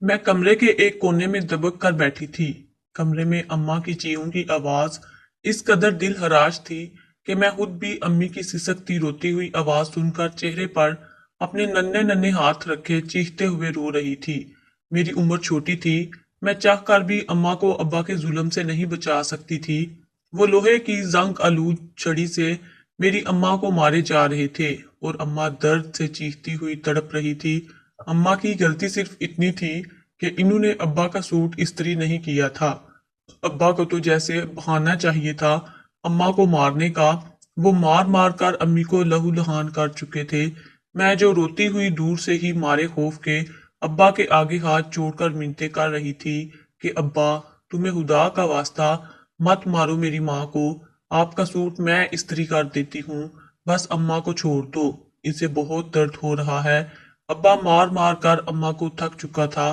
मैं कमरे के एक कोने में दबक कर बैठी थी। कमरे में अम्मा की चीखों की आवाज इस कदर दिल हराश थी कि मैं खुद भी अम्मी की सिसकती रोती हुई आवाज सुनकर चेहरे पर अपने नन्हे नन्हे हाथ रखे चीखते हुए रो रही थी। मेरी उम्र छोटी थी। मैं चाहकर भी अम्मा को अब्बा के जुल्म से नहीं बचा सकती थी। वो लोहे की जंग आलूद छड़ी से मेरी अम्मा को मारे जा रहे थे और अम्मा दर्द से चीखती हुई तड़प रही थी। अम्मा की गलती सिर्फ इतनी थी कि इन्होंने अब्बा का सूट इस्त्री नहीं किया था। अब्बा को तो जैसे बहाना चाहिए था अम्मा को मारने का। वो मार मार कर अम्मी को लहूलुहान कर चुके थे। मैं जो रोती हुई दूर से ही मारे खौफ के अब्बा के आगे हाथ जोड़कर मिन्नतें कर रही थी कि अब्बा, तुम्हें खुदा का वास्ता मत मारो मेरी माँ को। आपका सूट मैं इस्त्री कर देती हूँ। बस अम्मा को छोड़ दो। इसे बहुत दर्द हो रहा है। अब्बा मार मार कर अम्मा को थक चुका था।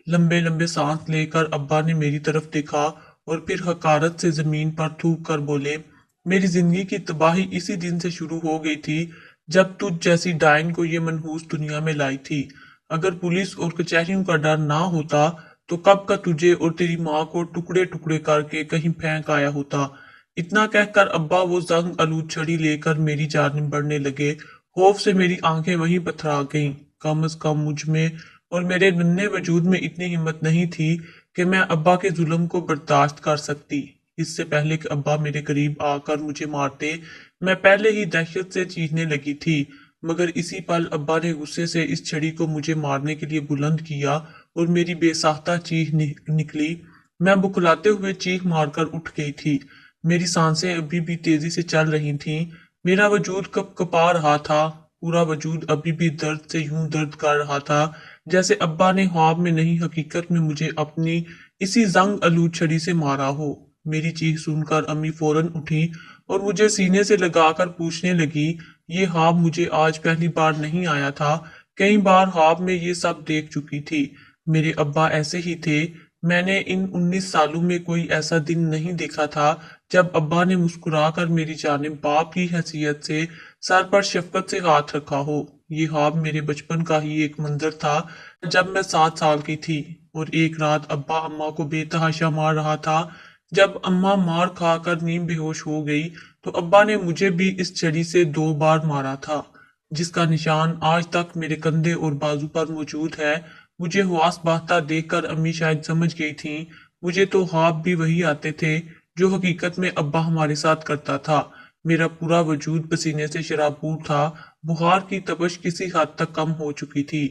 लंबे लंबे सांस लेकर अब्बा ने मेरी तरफ देखा और फिर हकारत से जमीन पर थूक कर बोले, मेरी जिंदगी की तबाही इसी दिन से शुरू हो गई थी जब तुझ जैसी डायन को ये मनहूस दुनिया में लाई थी। अगर पुलिस और कचहरियों का डर ना होता तो कब का तुझे और तेरी माँ को टुकड़े टुकड़े करके कहीं फेंक आया होता। इतना कहकर अब्बा वो जंग आलूद छड़ी लेकर मेरी जानिब बढ़ने लगे। खौफ से मेरी आंखें वहीं पथरा गईं। कम अज कम मुझ में और मेरे नन्हे वजूद में इतनी हिम्मत नहीं थी कि मैं अब्बा के जुल्म को बर्दाश्त कर सकती। इससे पहले कि अब्बा मेरे करीब आकर मुझे मारते, मैं पहले ही दहशत से चीखने लगी थी। मगर इसी पल अब्बा ने गुस्से से इस छड़ी को मुझे मारने के लिए बुलंद किया और मेरी बेसाख्ता चीख निकली। मैं बुखलाते हुए चीख मारकर उठ गई थी। मेरी सांसें अभी भी तेजी से चल रही थीं। मेरा वजूद कपकपा रहा था। पूरा वजूद अभी भी दर्द से यूं दर्द कर रहा था जैसे अब्बा ने ख्वाब में नहीं हकीकत में मुझे अपनी इसी जंग आलूद छड़ी से मारा हो। मेरी चीख सुनकर अम्मी फौरन उठी और मुझे सीने से लगाकर पूछने लगी, ये ख्वाब मुझे आज पहली बार नहीं आया था। कई बार ख्वाब में ये सब देख चुकी थी। मेरे अब्बा ऐसे ही थे। मैंने इन 19 सालों में कोई ऐसा दिन नहीं देखा था जब अब्बा ने मुस्कुराकर मेरी जानिब बाप की हैसियत से सर पर शफकत से हाथ रखा हो। ये ख्वाब मेरे बचपन का ही एक मंजर था जब मैं 7 साल की थी और एक रात अब्बा अम्मा को बेतहाशा मार रहा था। जब अम्मा मार खाकर नीम बेहोश हो गई तो अब्बा ने मुझे भी इस छड़ी से 2 बार मारा था, जिसका निशान आज तक मेरे कंधे और बाजू पर मौजूद है। मुझे हुआस बहता देखकर अम्मी शायद समझ गई थी। मुझे तो ख्वाब भी वही आते थे जो हकीकत में अब्बा हमारे साथ करता था। मेरा पूरा वजूद पसीने से शराबूर था। बुखार की तपश किसी हद तक कम हो चुकी थी।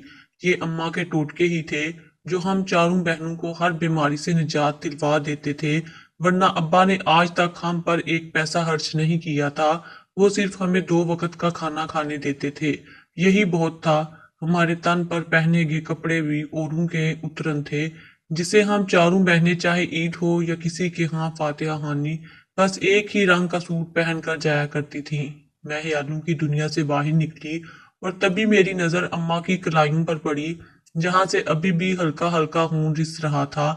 ये अम्मा के टोटके ही थे जो हम चारों बहनों को हर बीमारी से निजात दिलवा देते थे। वरना अब्बा ने आज तक हम पर एक पैसा खर्च नहीं किया था। वो सिर्फ हमें 2 वक्त का खाना खाने देते थे। यही बहुत था। हमारे तन पर पहने गए कपड़े भी औरों के उतरन थे, जिसे हम चारों बहनें चाहे ईद हो या किसी के यहाँ फातिहा खानी बस एक ही रंग का सूट पहन कर जाया करती थी। मैं ख्यालों की दुनिया से बाहर निकली और तभी मेरी नजर अम्मा की कलाइयों पर पड़ी, जहां से अभी भी हल्का हल्का खून रिस रहा था।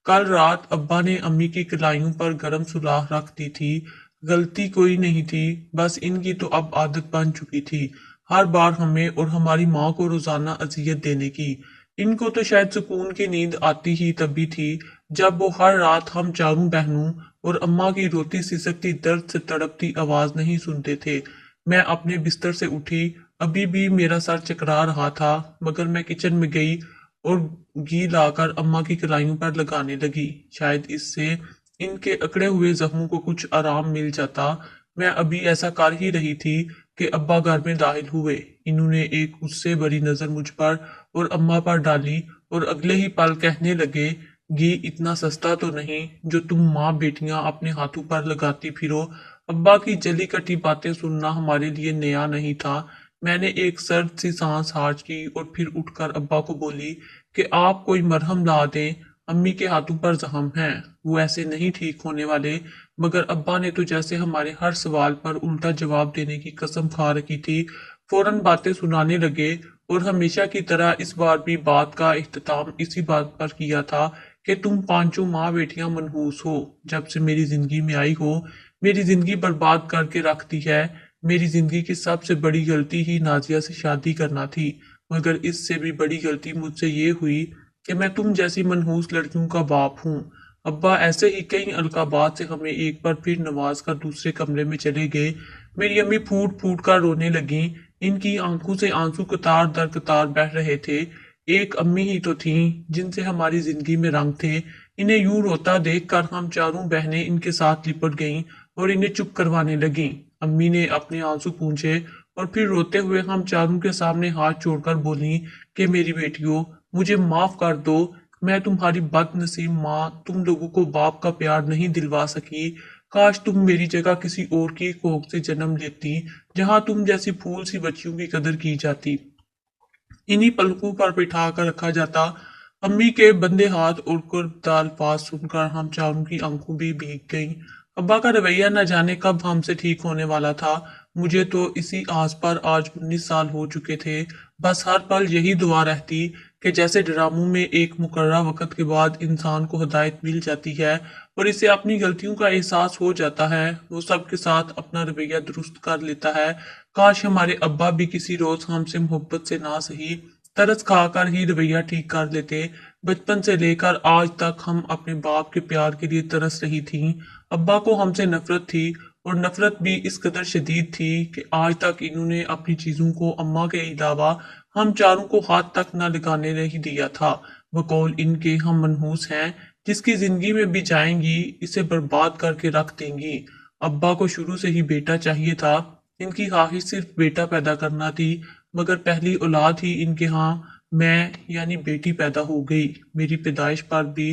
कल रात अब्बा ने अम्मी की कलाइयों पर गरम सुलाह रख दी थी। गलती कोई नहीं थी, बस इनकी तो अब आदत बन चुकी थी हर बार हमें और हमारी माँ को रोजाना अजियत देने की। इनको तो शायद सुकून की नींद आती ही तभी थी जब वो हर रात हम चारों बहनों और अम्मा की रोती सिसकती दर्द से तड़पती आवाज नहीं सुनते थे। मैं अपने बिस्तर से उठी। अभी भी मेरा सर चकरा रहा था, मगर मैं किचन में गई और घी लाकर अम्मा की कलाइयों पर लगाने लगी। शायद इससे इनके अकड़े हुए जख्मों को कुछ आराम मिल जाता। मैं अभी ऐसा कर ही रही थी कि अब्बा घर में दाखिल हुए। इन्होंने एक उससे बड़ी नजर मुझ पर और अम्मा पर डाली और अगले ही पल कहने लगे, घी इतना सस्ता तो नहीं जो तुम माँ बेटियां अपने हाथों पर लगाती फिरो। अब्बा की जली कटी बातें सुनना हमारे लिए नया नहीं था। मैंने एक सर्द सी सांस हाज की और फिर उठकर अब्बा को बोली कि आप कोई मरहम ला दें। अम्मी के हाथों पर जख्म है, वो ऐसे नहीं ठीक होने वाले। मगर अब्बा ने तो जैसे हमारे हर सवाल पर उल्टा जवाब देने की कसम खा रखी थी। फौरन बातें सुनाने लगे और हमेशा की तरह इस बार भी बात का इख्तिताम इसी बात पर किया था कि तुम पांचों माँ बेटियां मनहूस हो। जब से मेरी जिंदगी में आई हो, मेरी जिंदगी बर्बाद करके रख दी है। मेरी जिंदगी की सबसे बड़ी गलती ही नाजिया से शादी करना थी, मगर इससे भी बड़ी गलती मुझसे ये हुई कि मैं तुम जैसी मनहूस लड़कियों का बाप हूँ। अब्बा ऐसे ही कई अलकाबात से हमें एक बार फिर नवाज कर दूसरे कमरे में चले गए। मेरी अम्मी फूट फूट कर रोने लगी। इनकी आंखों से आंसू कतार दर कतार बह रहे थे। एक अम्मी ही तो थीं जिनसे हमारी जिंदगी में रंग थे। इन्हें यूं रोता देखकर हम चारों बहनें इनके साथ लिपट गईं और इन्हें चुप करवाने लगीं। अम्मी ने अपने आंसू पूंछे और फिर रोते हुए हम चारों के सामने हाथ जोड़कर बोली कि मेरी बेटियों, मुझे माफ कर दो। मैं तुम्हारी बदनसीब माँ तुम लोगों को बाप का प्यार नहीं दिलवा सकी। काश तुम मेरी जगह किसी और की कोख से जन्म लेती, जहां तुम जैसी फूल सी बच्चियों की कदर की जाती, इन्हीं पलकों पर बिठा कर रखा जाता। अम्मी के बंदे हाथ उड़कर दाल पास सुनकर हम चारों की आंखों भी भीग गईं। अब्बा का रवैया न जाने कब हमसे ठीक होने वाला था। मुझे तो इसी आस पर आज 19 साल हो चुके थे। बस हर पल यही दुआ रहती कि जैसे ड्रामों में एक मुकर्रा वक्त के बाद इंसान को हिदायत मिल जाती है और इसे अपनी गलतियों का एहसास हो जाता है, वो सबके साथ अपना रवैया दुरुस्त कर लेता है। काश हमारे अब्बा भी किसी रोज हमसे मोहब्बत से ना सही तरस खाकर ही रवैया ठीक कर लेते। बचपन से लेकर आज तक हम अपने बाप के प्यार के लिए तरस रही थीं। अब्बा को हमसे नफरत थी और नफरत भी इस कदर शदीद थी कि आज तक इन्होंने अपनी चीजों को अम्मा के अलावा हम चारों को हाथ तक न लगाने नहीं दिया था। बकौल इनके हम मनहूस हैं, जिसकी जिंदगी में भी जाएंगी इसे बर्बाद करके रख देंगी। अब्बा को शुरू से ही बेटा चाहिए था। इनकी ख्वाहिश सिर्फ बेटा पैदा करना थी, मगर पहली औलाद ही इनके यहाँ मैं यानी बेटी पैदा हो गई। मेरी पैदाइश पर भी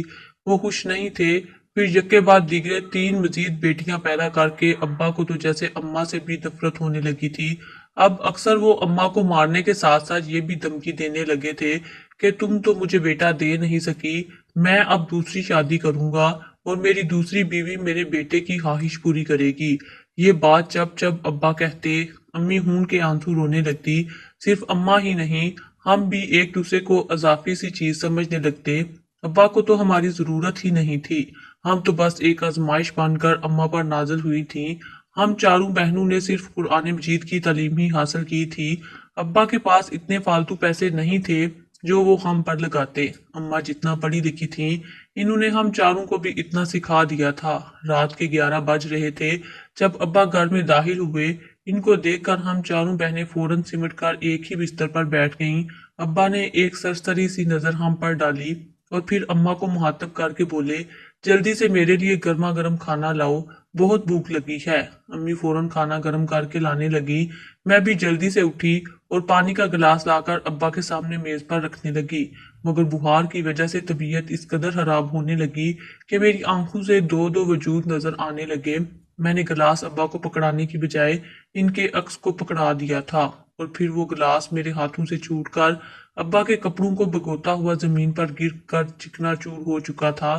वो खुश नहीं थे। फिर यके बाद दीगरे 3 मजीद बेटियां पैदा करके अब्बा को तो जैसे अम्मा से भी नफरत होने लगी थी। अब अक्सर वो अम्मा को मारने के साथ साथ ये भी धमकी देने लगे थे कि तुम तो मुझे बेटा दे नहीं सकी, मैं अब दूसरी शादी करूंगा और मेरी दूसरी बीवी मेरे बेटे की ख्वाहिश पूरी करेगी। ये बात जब जब अब्बा कहते, अम्मी हून के आंसू रोने लगती। सिर्फ अम्मा ही नहीं, हम भी एक दूसरे को अजाफी सी चीज समझने लगते। अब्बा को तो हमारी जरूरत ही नहीं थी, हम तो बस एक आजमाइश बनकर अम्मा पर नाजिल हुई थी। हम चारों बहनों ने सिर्फ कुरान मजीद की तालीम ही हासिल की थी। अब्बा के पास इतने फालतू पैसे नहीं थे जो वो हम पर लगाते। अम्मा जितना पढ़ी लिखी थी, इन्होंने हम चारों को भी इतना सिखा दिया था। रात के 11 बज रहे थे जब अब्बा घर में दाखिल हुए। इनको देखकर हम चारों बहनें फौरन सिमट कर एक ही बिस्तर पर बैठ गईं। अब्बा ने एक सरसरी सी नजर हम पर डाली और फिर अम्मा को मुहातब करके बोले, जल्दी से मेरे लिए गर्मा गर्म खाना लाओ, बहुत भूख लगी है। अम्मी फौरन खाना गर्म करके लाने लगी। मैं भी जल्दी से उठी और पानी का गिलास लाकर अब्बा के सामने मेज पर रखने लगी, मगर बुखार की वजह से तबीयत इस कदर खराब होने लगी कि मेरी आंखों से दो दो वजूद नजर आने लगे। मैंने गिलास अब्बा को पकड़ाने की बजाय इनके अक्स को पकड़ा दिया था और फिर वो गिलास मेरे हाथों से छूटकर अब्बा के कपड़ों को भिगोता हुआ जमीन पर गिर कर चिकनाचूर हो चुका था।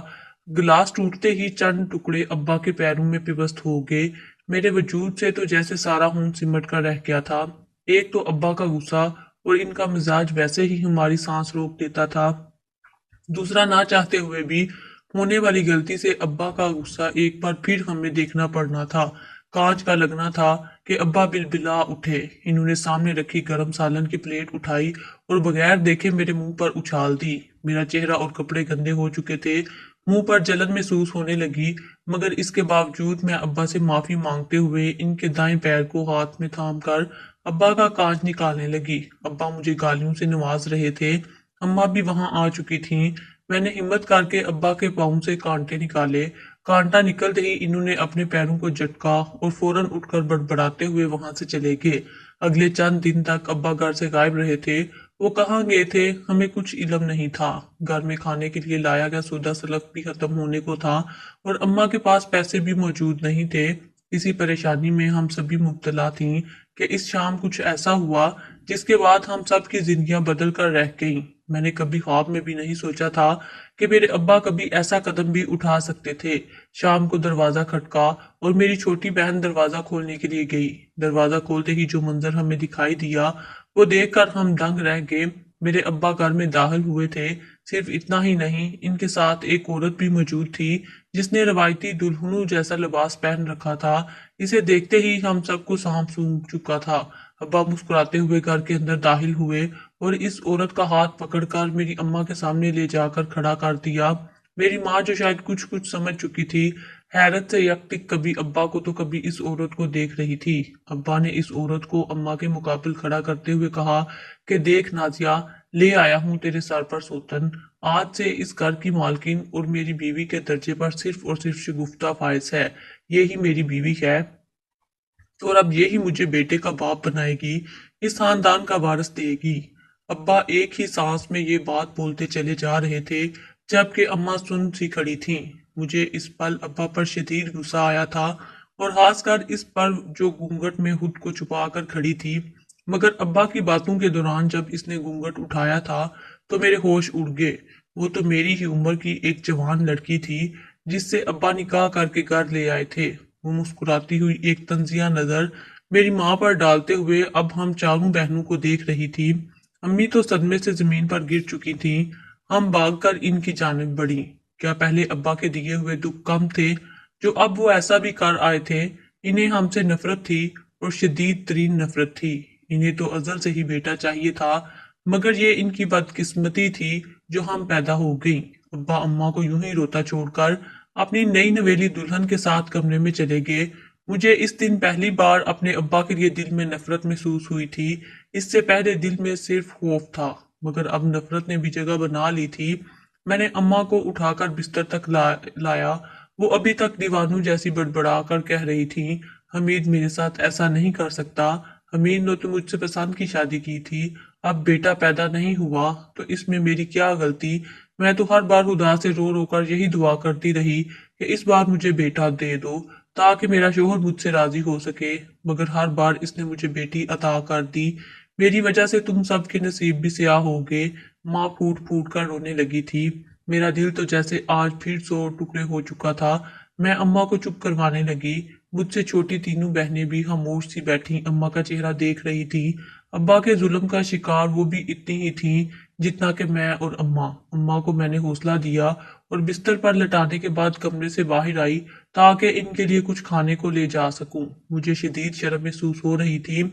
गिलास टूटते ही चंद टुकड़े अब्बा के पैरों में पिवस्त हो गए। मेरे वजूद से तो जैसे सारा खून सिमट कर रह गया था। एक तो अब्बा का गुस्सा और इनका मिजाज वैसे ही हमारी सांस रोक देता था। दूसरा, ना चाहते हुए भी होने वाली गलती से अब्बा का गुस्सा एक बार फिर हमें देखना पड़ना था। कांच का लगना था कि अब्बा बिलबिला उठे। इन्होंने सामने रखी गरम सालन की प्लेट उठाई और बगैर देखे मेरे मुंह पर उछाल दी। मेरा चेहरा और कपड़े गंदे हो चुके थे। मुंह पर जलन महसूस होने लगी, मगर इसके बावजूद मैं अब्बा से माफी मांगते हुए इनके दाएं पैर को हाथ में थाम कर अब्बा का कांच निकालने लगी। अब्बा मुझे गालियों से नवाज रहे थे। अम्मा भी वहां आ चुकी थीं। मैंने हिम्मत करके अब्बा के पाँव से कांटे निकाले। कांटा निकलते ही इन्होंने अपने पैरों को झटका और फौरन उठकर बड़बड़ाते हुए वहां से चले गए। अगले चंद दिन तक अब्बा घर से गायब रहे थे। वो कहाँ गए थे हमें कुछ इल्म नहीं था। घर में खाने के लिए लाया गया सौदा सलफ भी खत्म होने को था और अम्मा के पास पैसे भी मौजूद नहीं थे। इसी परेशानी में हम सभी मुब्तला थीं कि इस शाम कुछ ऐसा हुआ जिसके बाद हम सब की जिंदगियां बदल कर रह गईं। मैंने कभी ख्वाब में भी नहीं सोचा था कि मेरे अब्बा कभी ऐसा कदम भी उठा सकते थे। शाम को दरवाजा खटका और मेरी छोटी बहन दरवाजा खोलने के लिए गई। दरवाजा खोलते ही जो मंजर हमें दिखाई दिया वो देखकर हम दंग रह गए। मेरे अब्बा घर में दाखिल हुए थे। सिर्फ इतना ही नहीं, इनके साथ एक औरत भी मौजूद थी जिसने रवायती दुल्हनों जैसा लिबास पहन रखा था। इसे देखते ही हम सबको सांप सूंघ चुका था। अब्बा मुस्कुराते हुए घर के अंदर दाखिल हुए اور اس عورت کا ہاتھ پکڑ کر میری اماں کے سامنے لے جا کر کھڑا کر دیا۔ میری ماں جو شاید کچھ سمجھ چکی تھی، حیرت سے یکٹک کبھی ابا کو تو کبھی اس عورت کو دیکھ رہی تھی۔ ابا نے اس عورت کو اماں کے مقابل کھڑا کرتے ہوئے کہا کہ دیکھ نازیہ، لے آیا ہوں تیرے سر پر سوتن، آج سے اس گھر کی مالکن اور میری بیوی کے درجے پر صرف اور صرف شگفتہ فائز ہے، یہی میری بیوی ہے اور اب یہی مجھے بیٹے کا باپ بنائے گی، اس خاندان کا وارث دے گی۔ ابا ایک ہی سانس میں یہ بات بولتے چلے جا رہے تھے جبکہ اماں سن سی کھڑی تھیں۔ مجھے اس پل ابا پر شدید غصہ آیا تھا اور خاص کر اس پر جو گھونگھٹ میں خود کو چھپا کر کھڑی تھی، مگر ابا کی باتوں کے دوران جب اس نے گھونگھٹ اٹھایا تھا تو میرے ہوش اڑ گئے۔ وہ تو میری ہی عمر کی ایک جوان لڑکی تھی جس سے ابا نکاح کر کے گھر لے آئے تھے۔ وہ مسکراتی ہوئی ایک طنزیہ نظر میری ماں پر ڈالتے ہوئے اب ہم چاروں بہنوں کو دیکھ رہی تھی۔ امی تو صدمے سے زمین پر گر چکی تھیں۔ ہم بھاگ کر ان کی جانب بڑھی۔ کیا پہلے ابا کے دیے ہوئے دکھ کم تھے جو اب وہ ایسا بھی کر آئے تھے؟ انہیں ہم سے نفرت تھی اور شدید ترین نفرت تھی۔ انہیں تو ازل سے ہی بیٹا چاہیے تھا، مگر یہ ان کی بدقسمتی تھی جو ہم پیدا ہو گئیں۔ ابا اماں کو یوں ہی روتا چھوڑ کر اپنی نئی نویلی دلہن کے ساتھ کمرے میں چلے گئے۔ مجھے اس دن پہلی بار اپنے ابا کے لیے دل میں نفرت محسوس ہوئی تھی۔ اس سے پہلے دل میں صرف خوف تھا، مگر اب نفرت نے بھی جگہ بنا لی تھی۔ میں نے اماں کو اٹھا کر بستر تک لایا۔ وہ ابھی تک دیوانوں جیسی بڑبڑا کر کہہ رہی تھی، حمید میرے ساتھ ایسا نہیں کر سکتا، حمید نے تو مجھ سے پسند کی شادی کی تھی، اب بیٹا پیدا نہیں ہوا تو اس میں میری کیا غلطی؟ میں تو ہر بار خدا سے رو رو کر یہی دعا کرتی رہی کہ اس بار مجھے بیٹا دے دو تاکہ میرا شوہر مجھ سے راضی ہو سکے، مگر ہر بار اس نے مجھے بیٹی عطا کر دی۔ میری وجہ سے تم سب کے نصیب بھی سیاہ ہو گئے۔ ماں پھوٹ پھوٹ کر رونے لگی تھی۔ میرا دل تو جیسے آج پھر 100 ٹکڑے ہو چکا تھا۔ میں اماں کو چپ کروانے لگی۔ مجھ سے چھوٹی تینوں بہنیں بھی خاموش سی بیٹھی اماں کا چہرہ دیکھ رہی تھی۔ ابا کے ظلم کا شکار وہ بھی اتنی ہی تھیں جتنا کہ میں اور اماں۔ اماں کو میں نے حوصلہ دیا اور بستر پر لٹانے کے بعد کمرے سے باہر آئی تاکہ ان کے لیے کچھ کھانے کو لے جا سکوں۔ مجھے شدید شرم محسوس ہو رہی تھی۔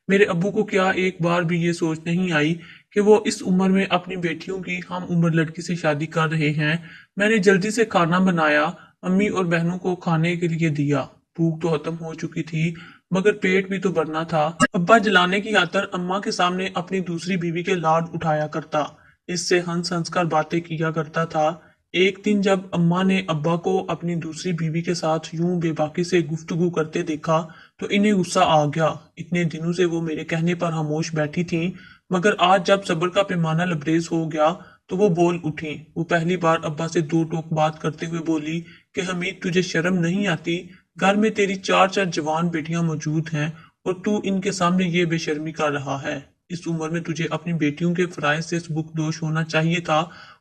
میرے ابو کو کیا ایک بار بھی یہ سوچ نہیں آئی کہ وہ اس عمر میں اپنی بیٹیوں کی ہم عمر لڑکی سے شادی کر رہے ہیں؟ میں نے جلدی سے کھانا بنایا، امی اور بہنوں کو کھانے کے لیے دیا۔ بھوک تو ختم ہو چکی تھی مگر پیٹ بھی تو بھرنا تھا۔ ابا جلانے کی خاطر اماں کے سامنے اپنی دوسری بیوی کے لاڈ اٹھایا کرتا، اس سے ہنس ہنس کر باتیں کیا کرتا تھا۔ ایک دن جب اماں نے ابا کو اپنی دوسری بیوی کے ساتھ یوں بے باکی سے گفتگو کرتے دیکھا تو انہیں غصہ آ گیا۔ اتنے دنوں سے وہ میرے کہنے پر خاموش بیٹھی تھیں، مگر آج جب صبر کا پیمانہ لبریز ہو گیا تو وہ بول اٹھیں۔ وہ پہلی بار ابا سے دو ٹوک بات کرتے ہوئے بولی کہ حمید تجھے شرم نہیں آتی؟ گھر میں تیری 4 جوان بیٹیاں موجود ہیں اور تو ان کے سامنے یہ بے شرمی کر رہا ہے۔ اس عمر میں تجھے اپنی بیٹیوں کے فرائض سے سبکدوش ہونا چاہیے تھا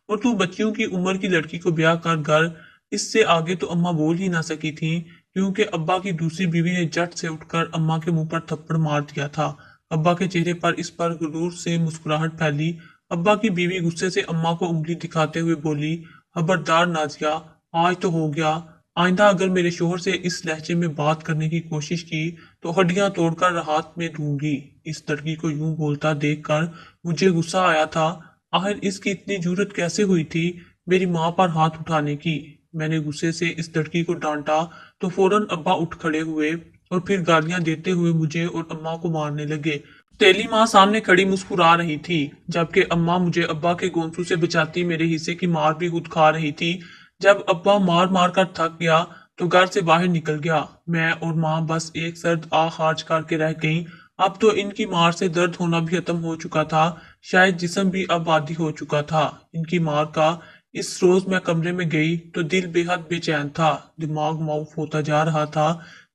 اور تو بچیوں کی عمر کی لڑکی کو بیاہ کر گھر۔ اس سے آگے تو اماں بول ہی نہ سکی تھیں کیونکہ ابا کی دوسری بیوی نے جٹ سے اٹھ کر اماں کے منہ پر تھپڑ مار دیا تھا۔ ابا کے چہرے پر اس پر غرور سے مسکراہٹ پھیلی۔ ابا کی بیوی غصے سے اماں کو انگلی دکھاتے ہوئے بولی، خبردار نازیہ، آج تو ہو گیا، آئندہ اگر میرے شوہر سے اس لہجے میں بات کرنے کی کوشش کی تو ہڈیاں توڑ کر ہاتھ میں دوں گی۔ اس لڑکی کو یوں بولتا دیکھ کر مجھے غصہ آیا تھا۔ آخر اس کی اتنی جرت کیسے ہوئی تھی میری ماں پر ہاتھ اٹھانے کی؟ میں نے غصے سے اس لڑکی کو ڈانٹا تو فوراً ابا اٹھ کھڑے ہوئے اور پھر گالیاں دیتے ہوئے مجھے اور اماں کو مارنے لگے۔ تیلی ماں سامنے کھڑی مسکرا رہی تھی جبکہ اماں مجھے ابا کے گونسوں سے بچاتی میرے حصے کی مار بھی خود کھا رہی تھی۔ جب ابا مار مار کر تھک گیا تو گھر سے باہر نکل گیا۔ میں اور ماں بس ایک سرد آہ خارج کر کے رہ گئیں۔ اب تو ان کی مار سے درد ہونا بھی ختم ہو چکا تھا، شاید جسم بھی اب عادی ہو چکا تھا ان کی مار کا۔ اس روز میں کمرے میں گئی تو دل بے حد بے چین تھا، دماغ معاف ہوتا جا رہا تھا۔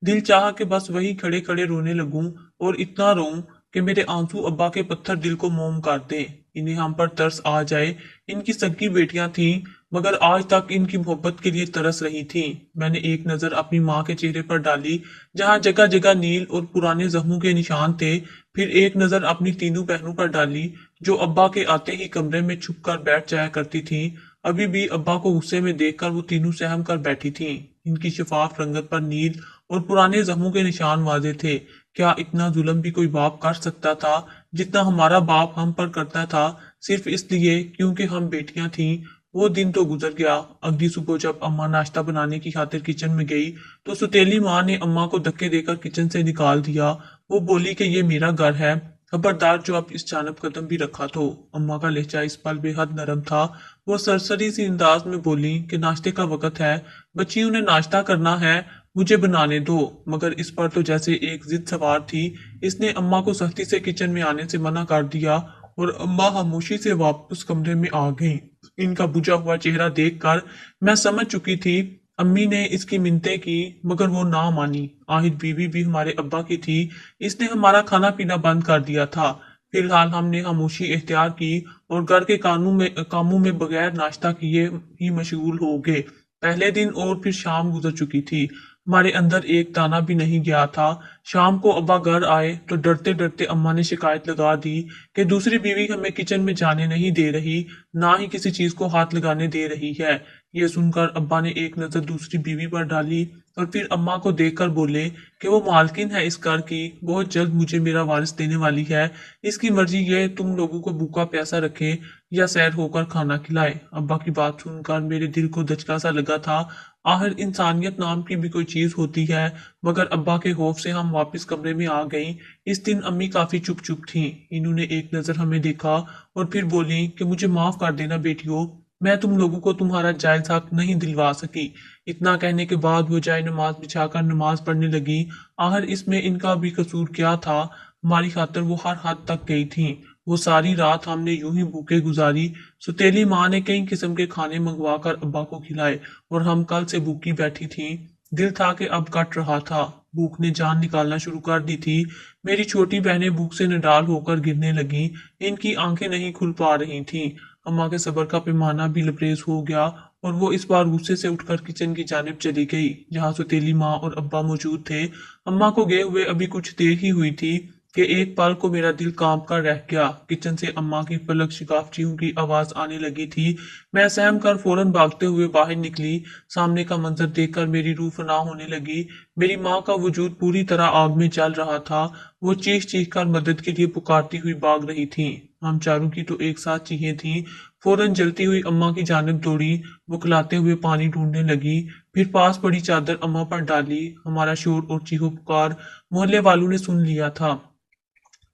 دل چاہا کہ بس وہی کھڑے کھڑے رونے لگوں اور اتنا روؤں کہ میرے آنسو ابا کے پتھر دل کو موم کر دیں، انہیں ہم پر ترس آ جائے۔ ان کی سگی بیٹیاں تھیں مگر آج تک ان کی محبت کے لیے ترس رہی تھیں۔ میں نے ایک نظر اپنی ماں کے چہرے پر ڈالی جہاں جگہ جگہ نیل اور پرانے زخموں کے نشان تھے، پھر ایک نظر اپنی تینوں بہنوں پر ڈالی جو ابا کے آتے ہی کمرے میں چھپ کر بیٹھ جایا کرتی تھیں۔ ابھی بھی ابا کو غصے میں دیکھ کر وہ تینوں سہم کر بیٹھی تھیں۔ ان کی شفاف رنگت پر نیل اور پرانے زخموں کے نشان واضح تھے۔ کیا اتنا ظلم بھی کوئی باپ کر سکتا تھا؟ जितना हमारा बाप हम पर करता था, सिर्फ इसलिए क्योंकि हम बेटियां थीं। वो दिन तो गुजर गया। अगली सुबह जब अम्मा नाश्ता बनाने की खातिर किचन में गई तो सुतेली माँ ने अम्मा को धक्के देकर किचन से निकाल दिया। वो बोली कि ये मेरा घर है, खबरदार जो अब इस जानब कदम भी रखा तो। अम्मा का लहजा इस पल बेहद नरम था। वो सरसरी सी अंदाज में बोली कि नाश्ते का वक्त है, बच्चियों ने नाश्ता करना है, मुझे बनाने दो। मगर इस पर तो जैसे एक जिद सवार थी। इसने अम्मा को सख्ती से किचन में आने से मना कर दिया और अम्मा खामोशी से वापस कमरे में आ गईं। इनका बुझा हुआ चेहरा देखकर मैं समझ चुकी थी अम्मी ने इसकी मिन्नतें की मगर वो ना मानी। आहिर बीवी भी हमारे अब्बा की थी, इसने हमारा खाना पीना बंद कर दिया था। फिलहाल हमने खामोशी इख्तियार की और घर के कामों में बगैर नाश्ता किए ही मशगूल हो गए। पहले दिन और फिर शाम गुजर चुकी थी, हमारे अंदर एक दाना भी नहीं गया था। शाम को अब्बा घर आए तो डरते डरते अम्मा ने शिकायत लगा दी कि दूसरी बीवी हमें किचन में जाने नहीं दे रही, ना ही किसी चीज को हाथ लगाने दे रही है। ये सुनकर अब्बा ने एक नजर दूसरी बीवी पर डाली और फिर अम्मा को देखकर बोले कि वो मालकिन है इस घर की, बहुत जल्द मुझे मेरा वारिस देने वाली है। इसकी मर्जी ये तुम लोगों को भूखा प्यासा रखे या सैर होकर खाना खिलाए। अब्बा की बात सुनकर मेरे दिल को दचका सा लगा था। आखिर इंसानियत नाम की भी कोई चीज होती है। मगर अब्बा के खौफ से हम वापस कमरे में आ गईं। इस दिन अम्मी काफी चुप चुप थीं। इन्होंने एक नजर हमें देखा और फिर बोली कि मुझे माफ कर देना बेटियों, मैं तुम लोगों को तुम्हारा जायज हक नहीं दिलवा सकी। इतना कहने के बाद वो जाए नमाज बिछाकर नमाज पढ़ने लगी। आखिर इसमें इनका भी कसूर क्या था? हमारी खातिर वो हर हद तक गई थी। वो सारी रात हमने यूं ही भूखे गुजारी। सुतेली माँ ने कई किस्म के खाने मंगवा कर अब्बा को खिलाए और हम कल से भूखी बैठी थी। दिल था कि अब कट रहा था। भूख ने जान निकालना शुरू कर दी थी। मेरी छोटी बहनें भूख से निडाल होकर गिरने लगी। इनकी आंखें नहीं खुल पा रही थीं। अम्मा के सब्र का पैमाना भी लबरेज हो गया और वो इस बार गुस्से से उठकर किचन की जानिब चली गई जहां सुतेली माँ और अब्बा मौजूद थे। अम्मा को गए हुए अभी कुछ देर ही हुई थी कि एक पल को मेरा दिल कांप कर रह गया। किचन से अम्मा की पलक शिकाफचियों की आवाज आने लगी थी। मैं सहम कर फौरन भागते हुए बाहर निकली। सामने का मंजर देखकर मेरी रूह फना होने लगी। मेरी माँ का वजूद पूरी तरह आग में जल रहा था। वो चीख चीख कर मदद के लिए पुकारती हुई भाग रही थी। हम चारों की तो एक साथ चीखें थीं। फौरन जलती हुई अम्मा की जानिब दौड़ी। वो खिलाते हुए पानी ढूंढने लगी, फिर पास पड़ी चादर अम्मा पर डाली। हमारा शोर और चीखो पुकार मोहल्ले वालों ने सुन लिया था।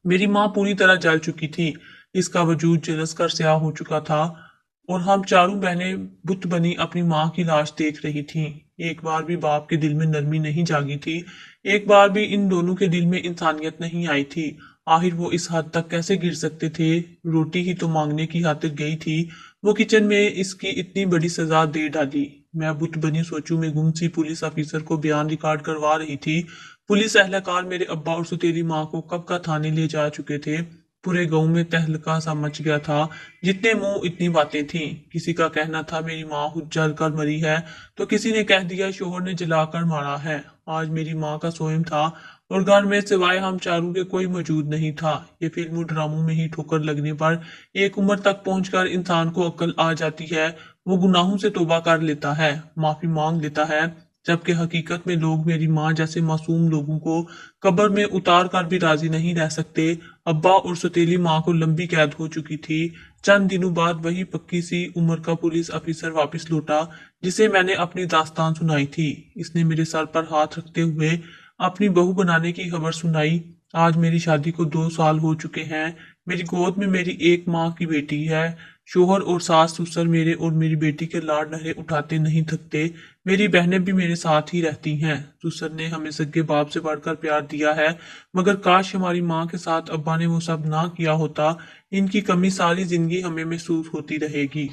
मेरी माँ पूरी तरह जल चुकी थी। इसका वजूद झुलस कर स्याह हो चुका था और हम चारों बहनें बुत बनी अपनी माँ की लाश देख रही थीं। एक बार भी बाप के दिल में नरमी नहीं जागी थी। एक बार भी इन दोनों के दिल में इंसानियत नहीं आई थी। आखिर वो इस हद तक कैसे गिर सकते थे? रोटी ही तो मांगने की खातिर गई थी। वो किचन में इसकी इतनी बड़ी सजा दे डाली। मैं बुत बनी सोचूं में गुम सी पुलिस ऑफिसर को बयान रिकॉर्ड करवा रही थी। पुलिस एहलकार मेरे अब्बा और सुतेली माँ को कब का थाने ले जा चुके थे। पूरे गांव में तहलका सा मच गया था। जितने मुंह इतनी बातें थीं। किसी का कहना था मेरी माँ खुद जल कर मरी है तो किसी ने कह दिया शोहर ने जलाकर मारा है। आज मेरी माँ का सोयम था और घर में सिवाय हम चारों के कोई मौजूद नहीं था। ये फिल्मों ड्रामों में ही ठोकर लगने पर एक उम्र तक पहुंचकर इंसान को अक्ल आ जाती है। वो गुनाहों से तौबा कर लेता है, माफी मांग लेता है। जबकि हकीकत में लोग मेरी माँ जैसे मासूम लोगों को कब्र में उतार कर भी राजी नहीं रह सकते। अब्बा और सौतेली माँ को लंबी कैद हो चुकी थी। चंद दिनों बाद वही पक्की सी उम्र का पुलिस ऑफिसर वापस लौटा जिसे मैंने अपनी दास्तान सुनाई थी। इसने मेरे सर पर हाथ रखते हुए अपनी बहू बनाने की खबर सुनाई। आज मेरी शादी को 2 साल हो चुके हैं। मेरी गोद में मेरी एक माँ की बेटी है। शोहर और सास ससुर मेरे और मेरी बेटी के लाड लहरे उठाते नहीं थकते। मेरी बहनें भी मेरे साथ ही रहती हैं। ससुर ने हमें सगे बाप से बढ़कर प्यार दिया है, मगर काश हमारी माँ के साथ अब्बा ने वो सब ना किया होता। इनकी कमी सारी जिंदगी हमें महसूस होती रहेगी।